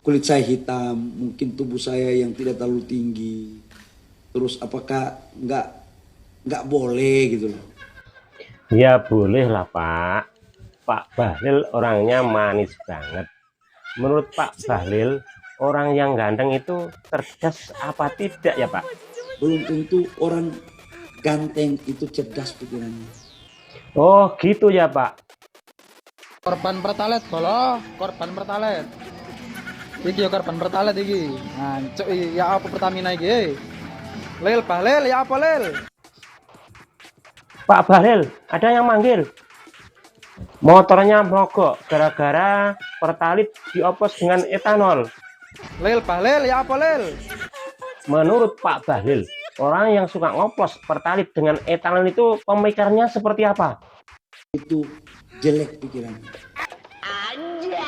kulit saya hitam, mungkin tubuh saya yang tidak terlalu tinggi. Terus apakah nggak boleh gitu loh? Ya boleh lah Pak. Pak Bahlil orangnya manis banget. Menurut Pak Bahlil, orang yang ganteng itu cerdas apa tidak ya Pak? Belum tentu orang ganteng itu cerdas pikirannya. Oh gitu ya Pak. Korban pertalet bolo, korban pertalet. Iki ya korban pertalet iki. Ngancuk iki ya apa Pertamina iki? Lil Bahlil ya apa Lil? Pak Bahlil, ada yang manggil. Motornya mogok gara-gara pertalit dioplos dengan etanol. Lil Bahlil ya apa Lil? Menurut Pak Bahlil, orang yang suka ngoplos pertalit dengan etanol itu pemikirannya seperti apa? Itu jelek pikirannya. Anjay.